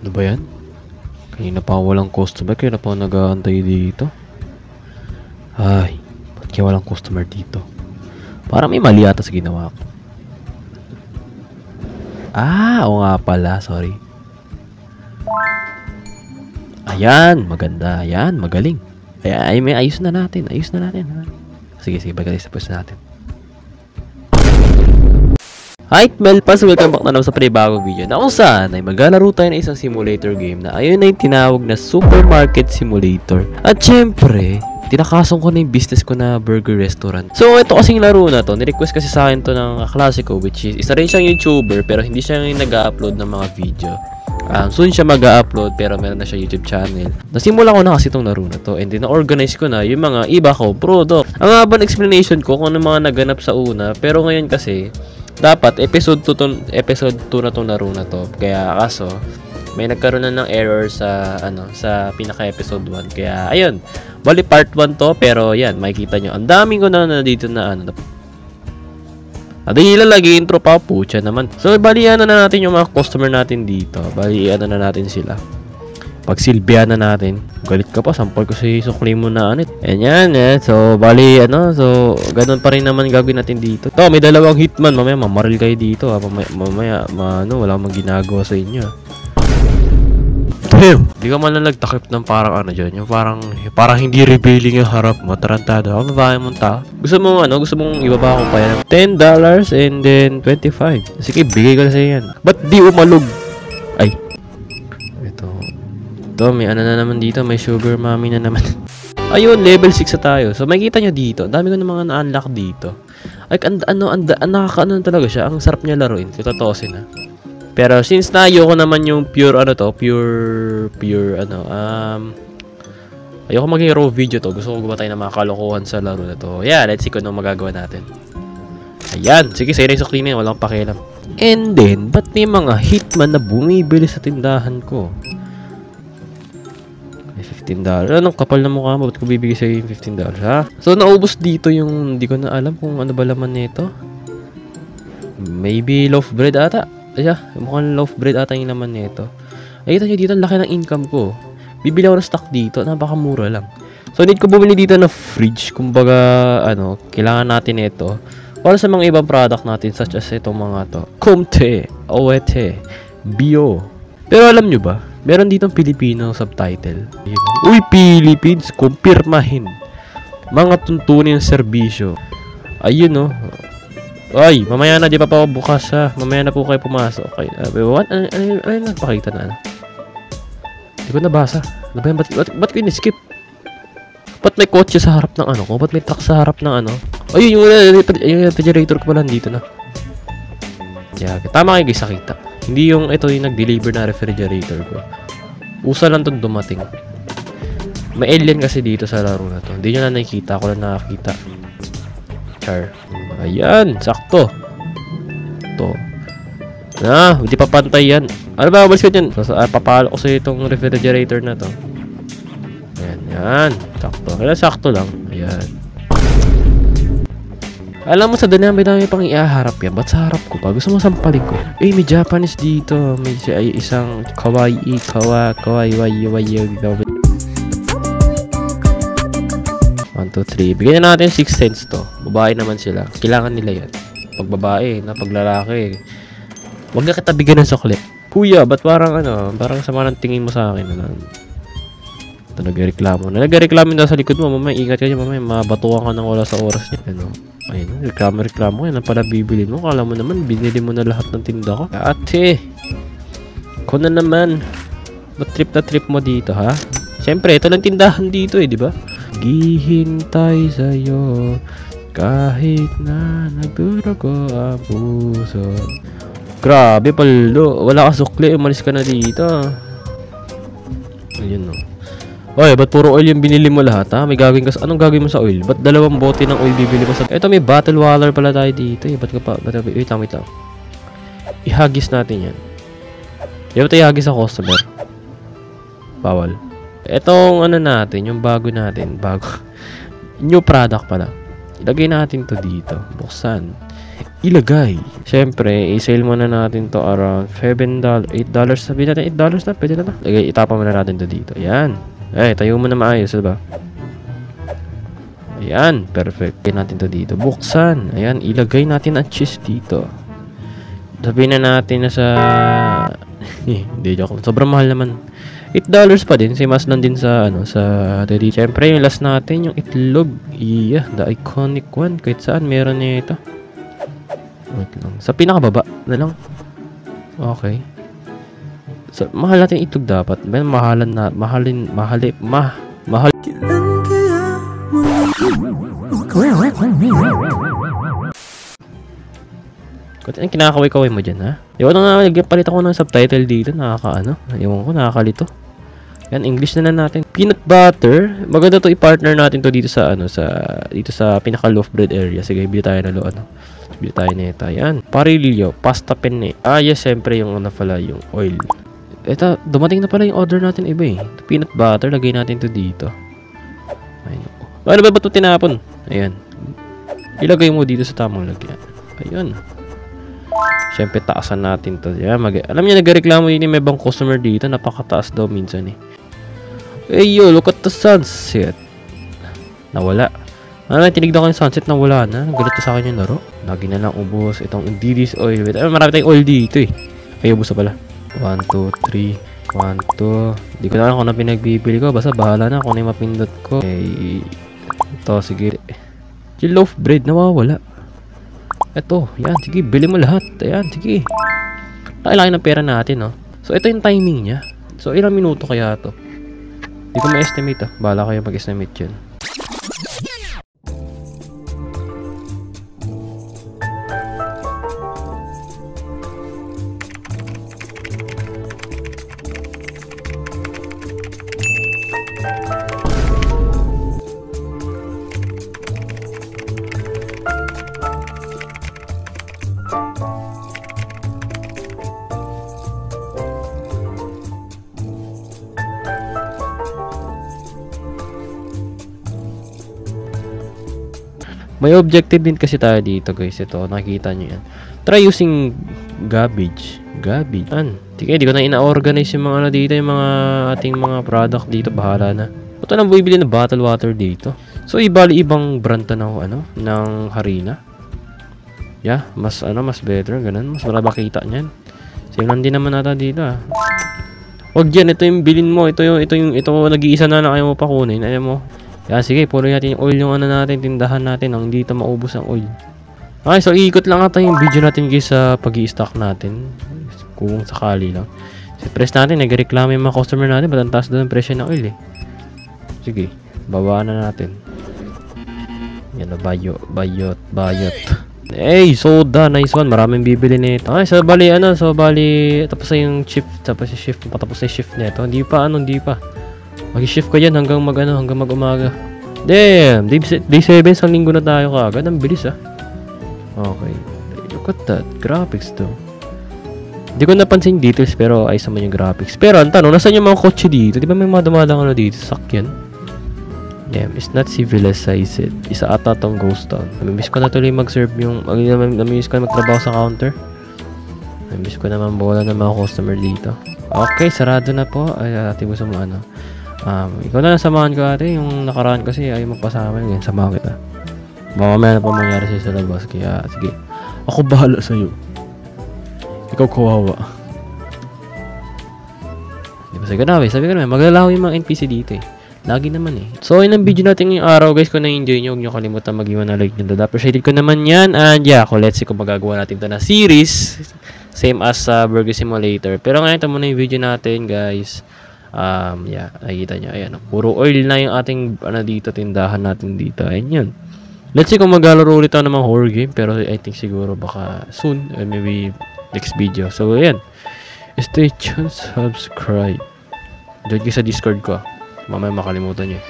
Ano ba yan? Kanina pa walang customer. Kaya na pa nag-aantay dito. Ay, ba't kaya walang customer dito? Parang may mali ata sa ginawa ko. Oo nga pala. Sorry. Ayan, maganda. Ayan, magaling. Ay, may ayos na natin. Ayos na natin. Sige, bagalis sa pwesto natin. Hi, Melpas! Welcome back na naman sa panibagong video na kung saan ay maglalaro tayo ng isang simulator game na ayun ay tinawag na Supermarket Simulator. At syempre, tinakasong ko na yung business ko na burger restaurant. So, ito kasing laro na to, nirequest kasi sa akin to ng kaklase ko, which is, isa rin siyang YouTuber pero hindi siya yung nag-upload ng mga video. Soon siya mag-upload pero meron na siya YouTube channel. Nasimula ko na kasi itong laro na to and then na-organize ko na yung mga iba ko product. Ang habang explanation ko kung ano mga naganap sa una pero ngayon kasi dapat episode 2 na tong laro na to. Kaya kaso may nagkaroon na ng error sa sa pinaka-episode 1. Kaya ayun, bali part 1 to pero yan, makikita nyo. Ang daming ko na dito na Adila lagi intro pa po siya naman. So bali na natin yung mga customer natin dito. Bali na natin sila. Pagsilbihan na natin. Galit ka pa, sampol ko si sukli mo na anit. Ayan So bali so ganun pa rin naman gagawin natin dito. To, may dalawang hitman. Mamaya mamaril kayo dito ha. Mamaya wala mang ginagawa sa inyo. Damn! Hindi ka man lang nagtakip ng parang dyan. Yung parang hindi revealing yung harap mo. Tarantado. Ako babae mong tao. Gusto mong ibaba ko pa yan. $10 and then 25. Sige, bigay ko na sa'yo yan. Ba't di umalog? Ay. Ito, may na naman dito. May sugar mommy na naman. Ayun, level 6 na tayo. So, makikita nyo dito. Ang dami ko ng mga na-unlock dito. Like, nakaka-ano talaga siya. Ang sarap niya laruin. Tutotosin na. Pero since na ayoko naman yung pure ayoko maging raw video to. Gusto ko gumawa tayo ng mga kalokohan sa laro na to. Yeah, let's see kung anong magagawa natin. Ayan, sige, sa sa clean walang pakialam. And then, ba't may mga hitman na bumibili sa tindahan ko? May $15. Anong kapal na mukha mo? Ba't ko bibigay sa'yo yung $15, ha? So, naubos dito yung, hindi ko na alam kung ano ba laman nito. Maybe loaf bread ata. Yeah, mukhang loaf bread ata yung naman nito. Ay, kita nyo dito, laki ng income ko. Bibili ako ng stock dito, napakamura lang. So, need ko bumili dito ng fridge. Kumbaga, kailangan natin ito. Para sa mga ibang product natin, such as itong mga to. Kumte, Owete, Bio. Pero alam nyo ba, meron ditong Filipino subtitle. Uy, Philippines, kumpirmahin. Mga tuntunin ng serbisyo. Ayun, Ay, mamaya na, di pa ako bukas ha. Mamaya na po kayo pumasok. Okay, what? Ano nagpakita na? Di ko nabasa. Ano ba yan? Ba't ko in-skip? Ba't may kotse sa harap ng ko? Ba't may truck sa harap ng Ay, yung refrigerator ko pala dito na. Yeah, tama kayo guys, nakita. Hindi yung ito yung nag-deliver na refrigerator ko. Usa lang itong dumating. May alien kasi dito sa laro na to. Hindi nyo na nakikita. Ako lang nakakita. Char. Ayan, sakto. Ito. Hindi pa pantay yan. Ano ba, umalis ka dyan? Papalo ko sa itong refrigerator na to. Ayan. Sakto. Kaya sakto lang. Ayan. Alam mo, sa dami pang iaharap yan. Ba't sa harap ko pa? Gusto mo sampalin ko? May Japanese dito. May isang kawaii. 1, 2, 3. Bigyan na natin 6 cents to. Babae naman sila. Kailangan nila yan. Pag babae, pag lalaki. Huwag na kita bigyan ng sukli. Kuya, ba't parang parang sama ng tingin mo sa akin. Ito, nagreklamo. Nagreklamo na sa likod mo. Mamaya, ingat ka dyan. Mamaya, mabatukan ka ng wala sa oras niya. Ayun, reklamo. Yan ang pala bibilin mo. Kala mo naman, binili mo na lahat ng tinda ko. Ate, ko na naman. Ba't trip na trip mo dito, ha? Siyempre, ito lang tindahan dito di ba? Gihintay sa'yo kahit na nagdurugo ang puso. Grabe, paldo. Wala ka sukli. Umalis ka na dito. Ayun, Oy, ba't puro oil yung binili mo lahat, ha? May gagawin ka anong gagawin mo sa oil? Ba't dalawang bote ng oil bibili mo sa... Ito, may bottle water pala tayo dito. Ba't ka pa... Wait lang. Ihagis natin yan. Di ba tayo ihagis sa customer? Bawal. Etong natin, yung bago natin, new product pala. Ilagay natin to dito. Buksan. ilagay. Siyempre, i-sale muna natin to around $7, $8. Sabihin natin $8 na, pwede na to. Lagay, itapa muna natin to dito. Ayan. Tayo mo na maayos, diba? Ayan, perfect. Lagay natin to dito. Buksan. Ayan, ilagay natin ang cheese dito. Sabihin na natin na sa... Hindi, joke. Sobrang mahal naman. $8 pa din. Same as lang din sa, sa dito. Siyempre, yung last natin, yung itlog. Yeah, the iconic one. Kahit saan, meron niya ito. Wait lang. Sa pinakababa na lang. Okay. So, mahal natin itlog dapat. Mahal. Ang kinakaway-kaway mo dyan, ha? Ewan na nga, palit ako ng subtitle dito. Ewan ko, nakakalito. Yan, English na natin. Peanut butter. Maganda to i-partner natin to dito sa, dito sa pinaka-loaf bread area. Sige, bili tayo na bili tayo nito. Yan. Parillo. Pasta penne. Yes, siyempre yung pala, yung oil. Ito, dumating na pala yung order natin iba eh. Peanut butter, lagay natin to dito. Ayun. Ano ba ito tinapon? Ayan. Ilagay mo dito sa tamang lagyan. Ayun. Siyempre, taasan natin to. Yan, alam niya, nagreklamo yun may ibang customer dito. Napakataas daw minsan eh. Hey yo, look at the sunset. Nawala. Tinignan ko yung sunset, nawala na. Nagalit sa akin yung laro. Lagi na lang ubos. Itong Diddy's oil. Marami tayong oil dito eh. Ay, ubos na pala. 1, 2, 3. 1, 2. Hindi ko na alam kung ano pinagbibili ko. Basta bahala na kung ano yung mapindot ko. Ito, sige. Yung loaf bread, nawawala. Ito, yan, sige, bili mo lahat. Ayan, sige. Kailangan ng pera natin, no? So, ito yung timing niya. So, ilang minuto kaya to? Hindi ko ma-estimate, Bahala kayo mag-estimate yun. May objective din kasi tayo dito, guys. Ito, nakikita nyo yan. Try using garbage. Sige, di ko na ina-organize yung mga dito, yung mga ating mga product dito. Bahala na. Ito lang bibili na bottle water dito. So, ibali ibang brand to ng harina. Yeah, mas better. Ganun. Mas maraba kita niyan. Same lang din naman nata dito, Huwag yan, ito yung bilin mo. Ito nag-iisa na ayaw mo pa kunin. Ayaw mo. Yan, sige, puloy natin yung oil yung natin, tindahan natin nang hindi maubos ang oil. Okay, so iikot lang ata yung video natin guys sa pag-i-stock natin. Kung sakali lang. So, press natin, nagreklamo yung mga customer natin, ba't ang taas doon ang presyo ng oil eh. Sige, babaan na natin. Yan na, bayot. Hey, soda, nice one, maraming bibili nito. Okay, so bali, tapos na yung shift, tapos yung shift, patapos na yung shift nito. Hindi pa. Mag-shift ka dyan hanggang mag-umaga. Damn! Day 7, isang linggo na tayo kaagad. Ang bilis Okay. Look at that. Graphics to. Hindi ko napansin yung details pero ayos naman yung graphics. Pero ang tanong, nasan yung mga kotse dito? Di ba may mga dumadang dito? Sakyan. Damn, it's not civilized. Isa ata tong ghost town. Namimiss ko na tuloy mag-serve yung... Namimiss ko na magtrabaho sa counter. Namimiss ko naman bola ng mga customer dito. Okay, sarado na po. Ay, ate gusto mo ikaw na lang samahan ko ate. Yung nakaraan kasi ayaw magpasama yun. Samahan kita. Mamaya na pa mangyari sa'yo sa labas. Kaya sige. Ako bahala sa'yo. Ikaw kawawa. Diba sabi ko na maglalaho yung mga NPC dito Lagi naman So, yun ang video natin ngayong araw guys. Kung na-enjoy nyo, huwag nyo kalimutan mag-iwan na like nyo. Appreciated ko naman yan. And yeah, let's see kung magagawa natin ito na series. Same as Burger Simulator. Pero ngayon ito muna yung video natin guys. Yeah, nakikita nyo. Ayan, puro oil na yung ating, dito, tindahan natin dito. Ayan yun. Let's see kung maglalaro ulit ng mga horror game. Pero I think siguro baka soon. Or maybe next video. So, ayan. Stay tuned, subscribe. Join kayo sa Discord ko. Mamaya makalimutan nyo.